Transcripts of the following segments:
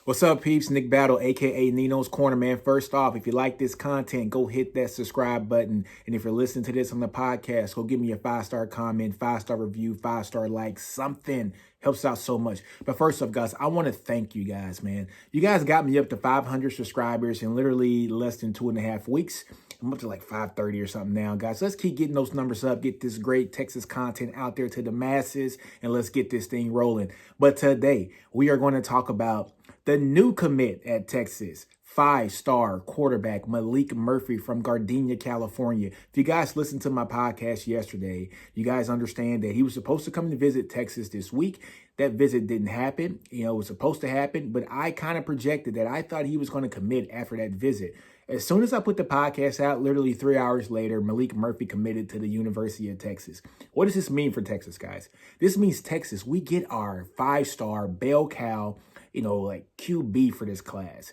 What's up, peeps? Nick Battle, aka NinosCorner, man. First off, if you like this content, go hit that subscribe button. And if you're listening to this on the podcast, go give me a 5-star comment, 5-star review, 5-star like, something. Helps out so much. But first off, guys, I want to thank you guys, man. You guys got me up to 500 subscribers in literally less than 2.5 weeks. I'm up to like 530 or something now, guys. Let's keep getting those numbers up, get this great Texas content out there to the masses, and let's get this thing rolling. But today, we are going to talk about the new commit at Texas, 5-star quarterback Maalik Murphy from Gardena, California. If you guys listened to my podcast yesterday, you guys understand that he was supposed to come and visit Texas this week. That visit didn't happen. It was supposed to happen, but I kind of projected that I thought he was going to commit after that visit. As soon as I put the podcast out, literally 3 hours later, Maalik Murphy committed to the University of Texas. What does this mean for Texas, guys? This means Texas, we get our 5-star bell cow, like QB for this class.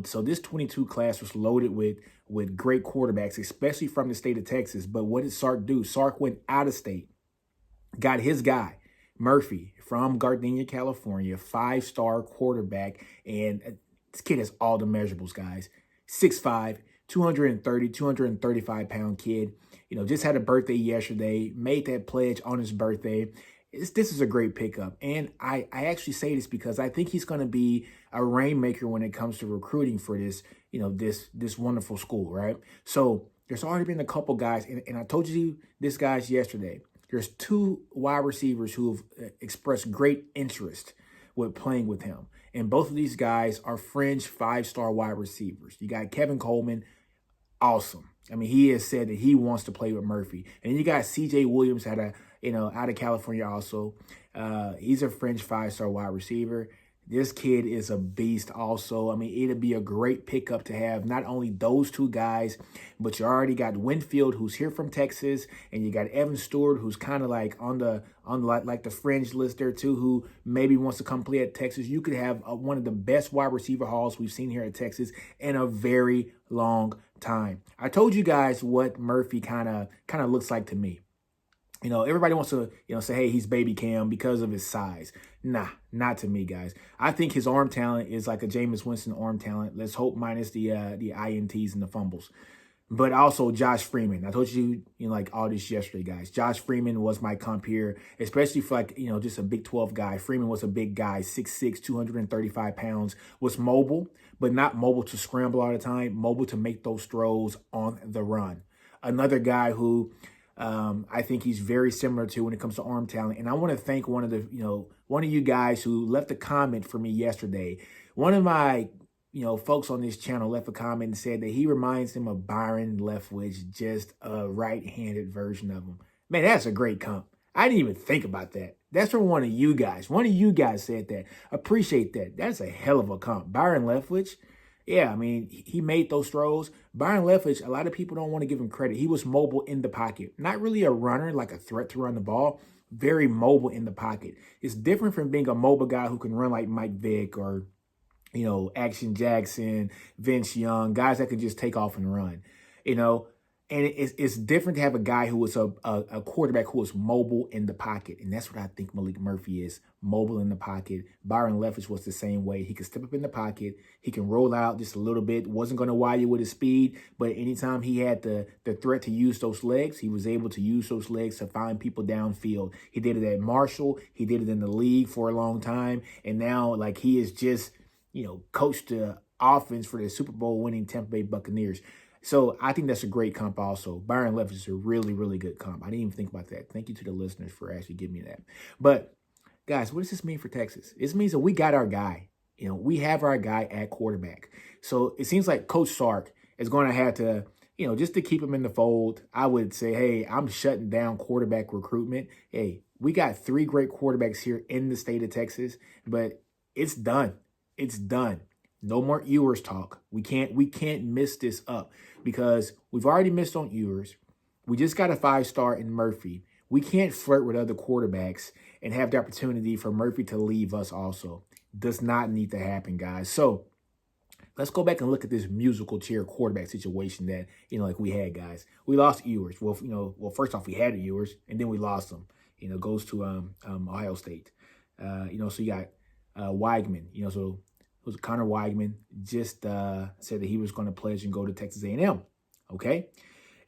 So this 22 class was loaded with great quarterbacks, especially from the state of Texas. But what did Sark do? Sark went out of state, got his guy, Murphy, from Gardena, California, 5-star quarterback. And this kid has all the measurables, guys. 6'5", 235-pound kid. Just had a birthday yesterday, made that pledge on his birthday. This is a great pickup. And I actually say this because I think he's going to be a rainmaker when it comes to recruiting for this, this wonderful school, right? So there's already been a couple guys, and I told you this guys yesterday. There's 2 wide receivers who have expressed great interest with playing with him. And both of these guys are fringe 5-star wide receivers. You got Kevin Coleman, awesome. I mean, he has said that he wants to play with Murphy. And you got CJ Williams out of California also. He's a fringe 5-star wide receiver. This kid is a beast also. I mean, it'll be a great pickup to have not only those 2 guys, but you already got Winfield, who's here from Texas, and you got Evan Stewart, who's kind of like on the fringe list there too, who maybe wants to come play at Texas. You could have one of the best wide receiver hauls we've seen here at Texas in a very long time. I told you guys what Murphy kind of looks like to me. Everybody wants to, say, hey, he's baby Cam because of his size. Nah, not to me, guys. I think his arm talent is like a Jameis Winston arm talent. Let's hope minus the INTs and the fumbles. But also Josh Freeman. I told you, like all this yesterday, guys. Josh Freeman was my comp here, especially for just a Big 12 guy. Freeman was a big guy, 6'6", 235 pounds, was mobile, but not mobile to scramble all the time, mobile to make those throws on the run. Another guy who I think he's very similar to when it comes to arm talent. And I want to thank one of you guys who left a comment for me yesterday. One of my, folks on this channel left a comment and said that he reminds him of Byron Leftwich, just a right-handed version of him. Man, that's a great comp. I didn't even think about that. That's from one of you guys. One of you guys said that. Appreciate that. That's a hell of a comp. Byron Leftwich. Yeah, I mean, he made those throws. Byron Leftwich, a lot of people don't want to give him credit. He was mobile in the pocket. Not really a runner, like a threat to run the ball. Very mobile in the pocket. It's different from being a mobile guy who can run like Mike Vick or, Action Jackson, Vince Young, guys that can just take off and run, And it's different to have a guy who was a quarterback who was mobile in the pocket. And that's what I think Maalik Murphy is, mobile in the pocket. Byron Leftwich was the same way. He could step up in the pocket. He can roll out just a little bit. Wasn't going to wow you with his speed. But anytime he had the threat to use those legs, he was able to use those legs to find people downfield. He did it at Marshall. He did it in the league for a long time. And now, he is just, coached the offense for the Super Bowl winning Tampa Bay Buccaneers. So I think that's a great comp also. Byron Leftwich is a really, really good comp. I didn't even think about that. Thank you to the listeners for actually giving me that. But, guys, what does this mean for Texas? This means that we got our guy. We have our guy at quarterback. So it seems like Coach Sark is going to have to, just to keep him in the fold, I would say, hey, I'm shutting down quarterback recruitment. Hey, we got 3 great quarterbacks here in the state of Texas, but it's done. It's done. No more Ewers talk. We can't miss this up because we've already missed on Ewers. We just got a 5-star in Murphy. We can't flirt with other quarterbacks and have the opportunity for Murphy to leave us also. Does not need to happen, guys. So let's go back and look at this musical chair quarterback situation that, we had, guys. We lost Ewers. Well, first off, we had Ewers, and then we lost him. Goes to Ohio State. So you got Weigman. So was Connor Weigman, just said that he was going to pledge and go to Texas A&M. Okay.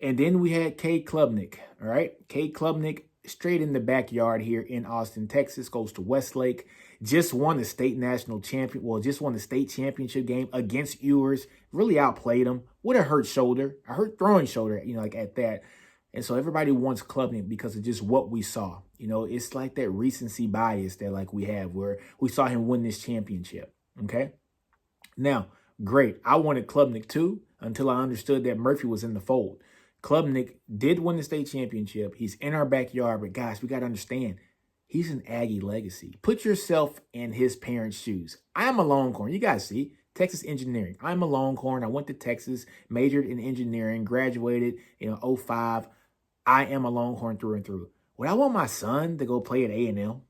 And then we had Cade Klubnik. All right. Cade Klubnik, straight in the backyard here in Austin, Texas, goes to Westlake. Just won the state national champion. Well, just won the state championship game against Ewers. Really outplayed him with a hurt shoulder, a hurt throwing shoulder, like at that. And so everybody wants Klubnik because of just what we saw. It's like that recency bias that like we have where we saw him win this championship. Okay. Now, great. I wanted Klubnik too until I understood that Murphy was in the fold. Klubnik did win the state championship. He's in our backyard, but guys, we got to understand, he's an Aggie legacy. Put yourself in his parents' shoes. I'm a Longhorn. You guys see, Texas engineering. I'm a Longhorn. I went to Texas, majored in engineering, graduated in 05. I am a Longhorn through and through. Would I want my son to go play at A&M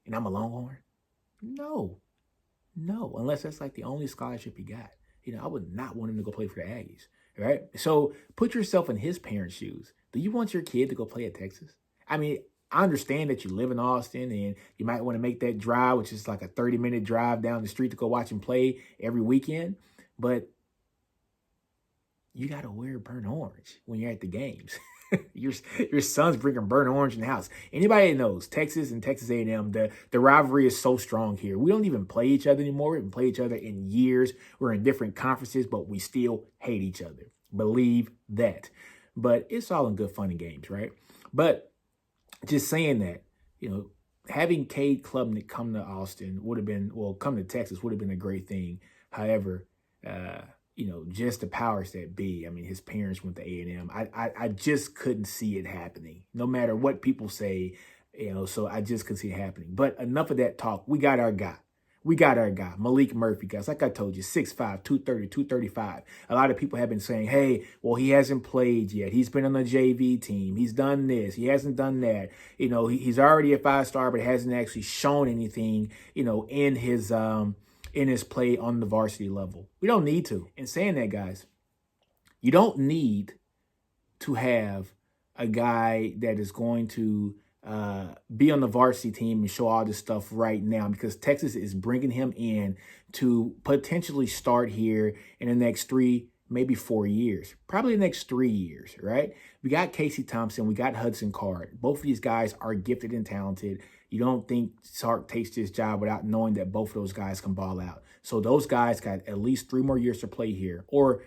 and I'm a Longhorn? No, unless that's like the only scholarship he got. I would not want him to go play for the Aggies, right? So put yourself in his parents' shoes. Do you want your kid to go play at Texas? I mean, I understand that you live in Austin and you might want to make that drive, which is like a 30-minute drive down the street to go watch him play every weekend, but you got to wear burnt orange when you're at the games. Your son's bringing burnt orange in the house. Anybody that knows Texas and Texas A&M, the rivalry is so strong here. We don't even play each other anymore. We haven't played each other in years. We're in different conferences, but we still hate each other. Believe that. But it's all in good fun and games, right? But just saying that, having Cade Klubnik come to Austin come to Texas would have been a great thing. However, just the powers that be. I mean, his parents went to A&M. I just couldn't see it happening, no matter what people say, so I just couldn't see it happening. But enough of that talk. We got our guy. Maalik Murphy, guys. Like I told you, 6'5", 230, 235. A lot of people have been saying, hey, well, he hasn't played yet. He's been on the JV team. He's done this. He hasn't done that. He's already a 5-star, but hasn't actually shown anything, in his play on the varsity level. We don't need to. And saying that, guys, you don't need to have a guy that is going to be on the varsity team and show all this stuff right now, because Texas is bringing him in to potentially start here in the next 3, maybe 4 years, probably the next 3 years, right? We got Casey Thompson. We got Hudson Card. Both of these guys are gifted and talented. You don't think Sark takes this job without knowing that both of those guys can ball out. So those guys got at least 3 more years to play here. Or,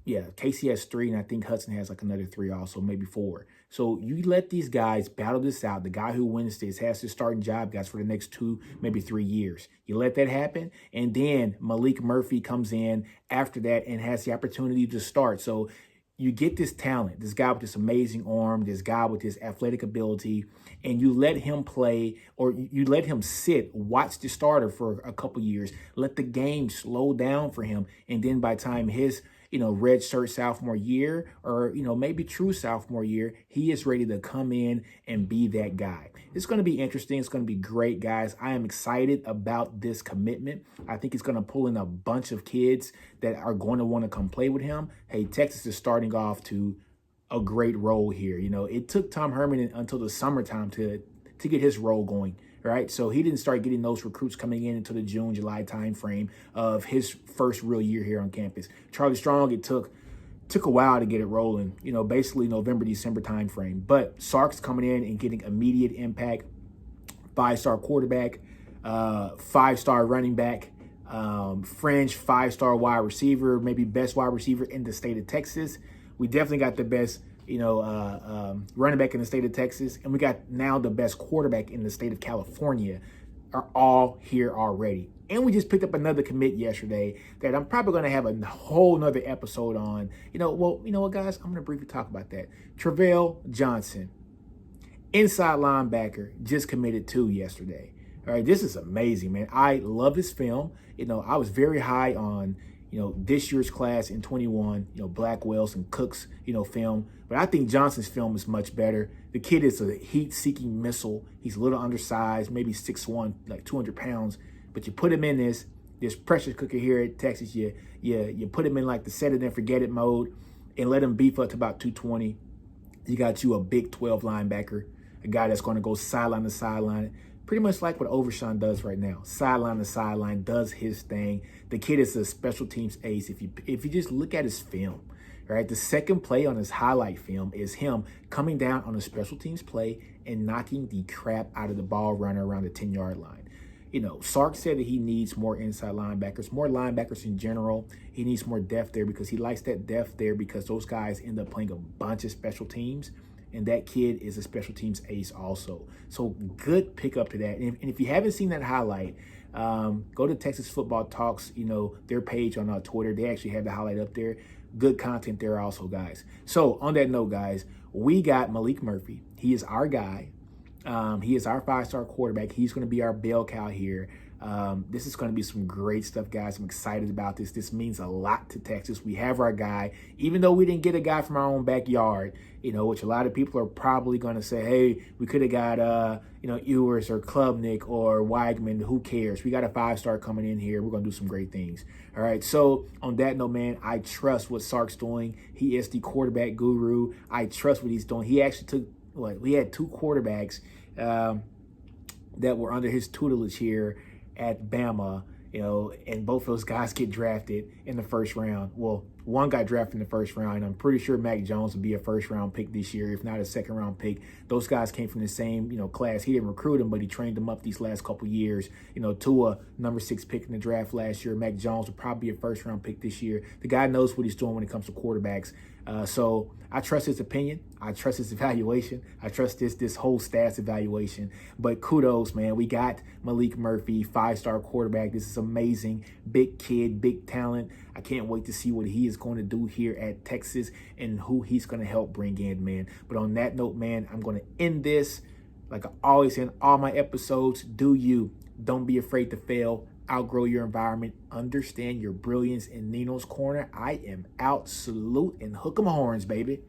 yeah, Casey has 3, and I think Hudson has like another 3 also, maybe 4. So you let these guys battle this out. The guy who wins this has his starting job, guys, for the next 2, maybe 3 years. You let that happen, and then Maalik Murphy comes in after that and has the opportunity to start. So you get this talent, this guy with this amazing arm, this guy with this athletic ability, and you let him play, or you let him sit, watch the starter for a couple years, let the game slow down for him, and then by the time his red shirt sophomore year, or maybe true sophomore year, he is ready to come in and be that guy. It's going to be interesting. It's going to be great, guys. I am excited about this commitment. I think it's going to pull in a bunch of kids that are going to want to come play with him. Hey, Texas is starting off to a great role here. It took Tom Herman until the summertime to get his role going. Right, so he didn't start getting those recruits coming in until the June, July timeframe of his first real year here on campus. Charlie Strong, it took a while to get it rolling, basically November, December timeframe. But Sark's coming in and getting immediate impact. 5-star quarterback, 5-star running back, fringe 5-star wide receiver, maybe best wide receiver in the state of Texas. We definitely got the best running back in the state of Texas, and we got now the best quarterback in the state of California, are all here already. And we just picked up another commit yesterday that I'm probably going to have a whole nother episode on. You know what, guys? I'm going to briefly talk about that. Travell Johnson, inside linebacker, just committed to yesterday. All right, this is amazing, man. I love this film. I was very high on this year's class in 21, Blackwell's and Cook's, film. But I think Johnson's film is much better. The kid is a heat-seeking missile. He's a little undersized, maybe 6'1", like 200 pounds. But you put him in this pressure cooker here at Texas. You put him in like the set it and forget it mode and let him beef up to about 220. You got you a Big 12 linebacker, a guy that's going to go sideline to sideline, pretty much like what Overshawn does right now. Sideline to sideline, does his thing. The kid is a special teams ace. If you just look at his film, right? The second play on his highlight film is him coming down on a special teams play and knocking the crap out of the ball runner around the 10-yard line. You know, Sark said that he needs more inside linebackers, more linebackers in general. He needs more depth there because he likes that depth there because those guys end up playing a bunch of special teams. And that kid is a special teams ace also. So good pickup to that. And if you haven't seen that highlight, go to Texas Football Talks, you know, their page on Twitter. They actually have the highlight up there. Good content there also, guys. So on that note, guys, we got Maalik Murphy. He is our guy. He is our 5-star quarterback. He's going to be our bell cow here. This is going to be some great stuff, guys. I'm excited about this. This means a lot to Texas. We have our guy, even though we didn't get a guy from our own backyard, you know, which a lot of people are probably going to say, hey, we could have got, you know, Ewers or Klubnik or Weigman. Who cares? We got a 5-star coming in here. We're going to do some great things. All right. So on that note, man, I trust what Sark's doing. He is the quarterback guru. I trust what he's doing. He actually took, we had 2 quarterbacks that were under his tutelage here at Bama, you know, and both those guys get drafted in the first round. Well, one got drafted in the first round. I'm pretty sure Mac Jones will be a first-round pick this year, if not a second-round pick. Those guys came from the same, you know, class. He didn't recruit them, but he trained them up these last couple years. You know, Tua, number 6 pick in the draft last year. Mac Jones will probably be a first-round pick this year. The guy knows what he's doing when it comes to quarterbacks. So I trust his opinion. I trust his evaluation. I trust this whole stats evaluation. But kudos, man. We got Maalik Murphy, 5-star quarterback. This is amazing. Big kid, big talent. I can't wait to see what he is going to do here at Texas and who he's going to help bring in, man. But on that note, man, I'm going to end this like I always end all my episodes. Do you. Don't be afraid to fail. Outgrow your environment. Understand your brilliance in Nino's Corner. I am out. Salute and hook 'em horns, baby.